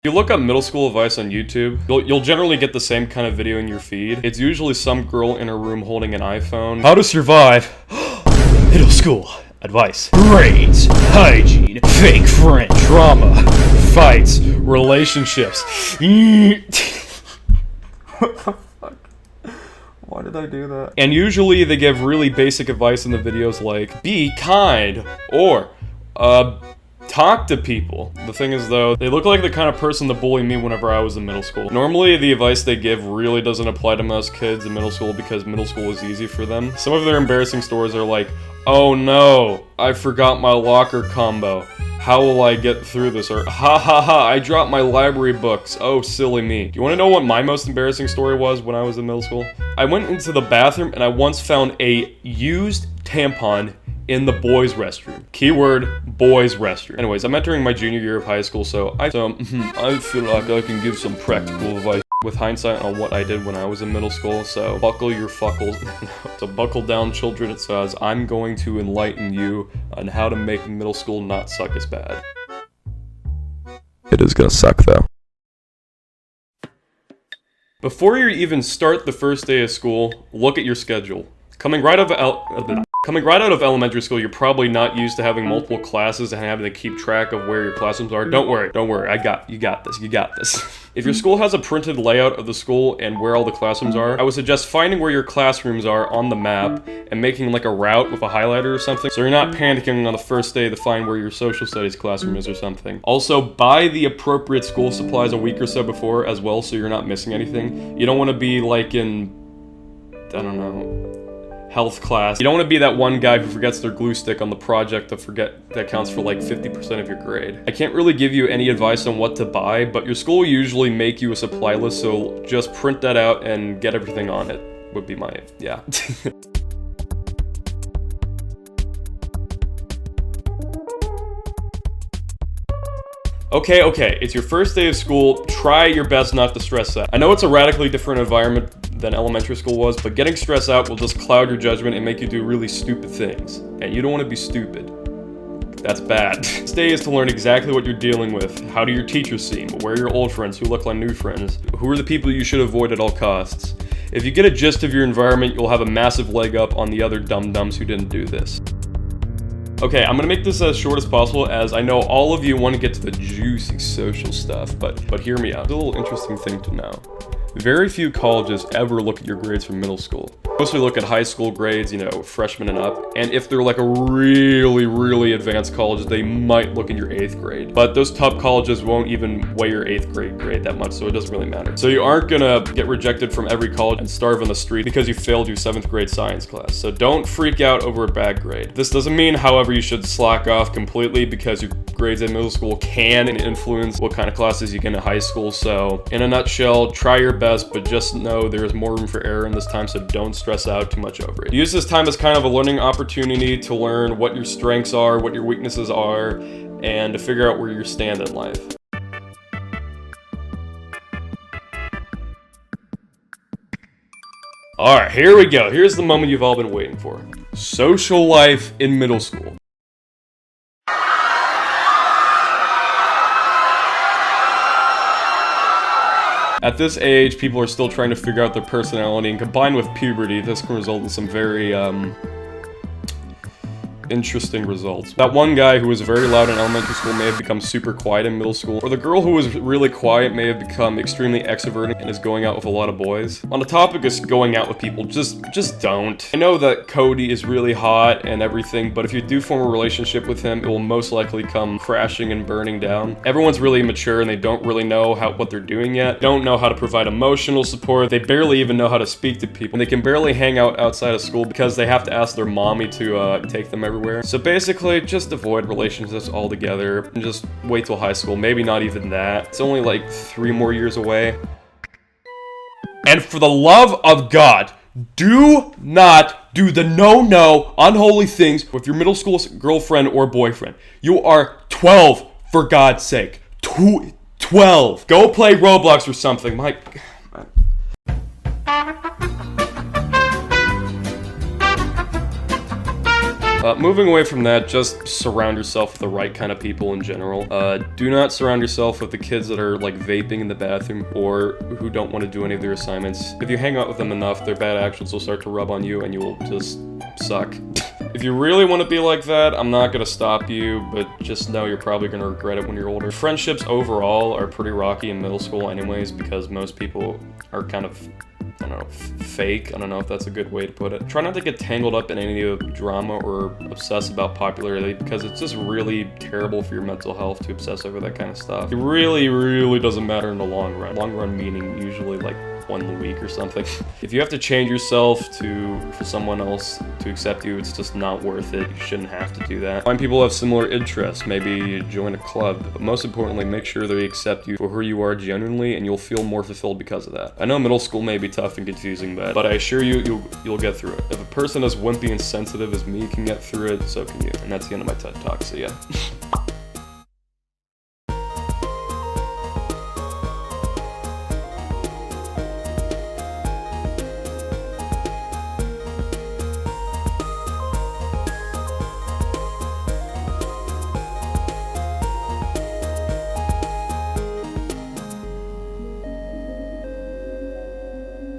If you look up middle school advice on YouTube, you'll generally get the same kind of video in your feed. It's usually some girl in a room holding an iPhone. How to survive middle school advice. Grades, hygiene, fake friend, drama, fights, relationships. What the fuck? Why did I do that? And usually they give really basic advice in the videos like, be kind, or, talk to people. The thing is though, they look like the kind of person to bully me whenever I was in middle school. Normally, the advice they give really doesn't apply to most kids in middle school because middle school is easy for them. Some of their embarrassing stories are like, oh no, I forgot my locker combo. How will I get through this? Or, ha ha ha, I dropped my library books. Oh, silly me. Do you want to know what my most embarrassing story was when I was in middle school? I went into the bathroom and I once found a used tampon in the boys' restroom. Keyword, boys' restroom. Anyways, I'm entering my junior year of high school, so I feel like I can give some practical advice with hindsight on what I did when I was in middle school, so buckle your fuckles. So buckle down, children, it says, I'm going to enlighten you on how to make middle school not suck as bad. It is gonna suck, though. Before you even start the first day of school, look at your schedule. Coming right out of elementary school, you're probably not used to having multiple classes and having to keep track of where your classrooms are. Don't worry, you got this. If your school has a printed layout of the school and where all the classrooms are, I would suggest finding where your classrooms are on the map and making like a route with a highlighter or something, so you're not panicking on the first day to find where your social studies classroom is or something. Also, buy the appropriate school supplies a week or so before as well, so you're not missing anything. You don't want to be like in, I don't know, health class. You don't want to be that one guy who forgets their glue stick on the project that counts for like 50% of your grade. I can't really give you any advice on what to buy, but your school will usually make you a supply list, so just print that out and get everything on it, would be my, yeah. Okay, it's your first day of school, try your best not to stress out. I know it's a radically different environment than elementary school was, but getting stressed out will just cloud your judgment and make you do really stupid things. And you don't want to be stupid. That's bad. This day is to learn exactly what you're dealing with. How do your teachers seem? Where are your old friends? Who look like new friends? Who are the people you should avoid at all costs? If you get a gist of your environment, you'll have a massive leg up on the other dum-dums who didn't do this. Okay, I'm gonna make this as short as possible as I know all of you want to get to the juicy social stuff, but hear me out. It's a little interesting thing to know. Very few colleges ever look at your grades from middle school. Mostly look at high school grades, you know, freshmen and up, and if they're like a really advanced college, they might look at your 8th grade. But those top colleges won't even weigh your 8th grade that much, so it doesn't really matter. So you aren't gonna get rejected from every college and starve on the street because you failed your 7th grade science class. So don't freak out over a bad grade. This doesn't mean, however, you should slack off completely because your grades in middle school can influence what kind of classes you get in high school. So in a nutshell, try your best, but just know there is more room for error in this time, so don't stress out too much over it. Use this time as kind of a learning opportunity to learn what your strengths are, what your weaknesses are, and to figure out where you stand in life. Alright, here we go. Here's the moment you've all been waiting for. Social life in middle school. At this age, people are still trying to figure out their personality, and combined with puberty, this can result in some very, interesting results. That one guy who was very loud in elementary school may have become super quiet in middle school, or the girl who was really quiet may have become extremely extroverted and is going out with a lot of boys. On the topic of going out with people, just don't. I know that Cody is really hot and everything, but if you do form a relationship with him, it will most likely come crashing and burning down. Everyone's really immature and they don't really know what they're doing yet. Don't know how to provide emotional support. They barely even know how to speak to people. And they can barely hang out outside of school because they have to ask their mommy to take them everywhere. So basically, just avoid relationships altogether and just wait till high school. Maybe not even that. It's only like 3 more years away. And for the love of God, do not do the no, unholy things with your middle school girlfriend or boyfriend. You are 12, for God's sake. 12. Go play Roblox or something. Moving away from that, just surround yourself with the right kind of people in general. Do not surround yourself with the kids that are like vaping in the bathroom or who don't want to do any of their assignments. If you hang out with them enough, their bad actions will start to rub on you and you will just suck. If you really want to be like that, I'm not going to stop you, but just know you're probably going to regret it when you're older. Friendships overall are pretty rocky in middle school anyways, because most people are kind of, I don't know, fake. I don't know if that's a good way to put it. Try not to get tangled up in any of the drama or obsess about popularity, because it's just really terrible for your mental health to obsess over that kind of stuff. It really, really doesn't matter in the long run. Long run meaning usually like 1 week or something. If you have to change yourself for someone else to accept you, it's just not worth it. You shouldn't have to do that. Find people who have similar interests. Maybe join a club. But most importantly, make sure they accept you for who you are genuinely, and you'll feel more fulfilled because of that. I know middle school may be tough and confusing, but I assure you, you'll get through it. If a person as wimpy and sensitive as me can get through it, so can you. And that's the end of my TED Talk, so yeah.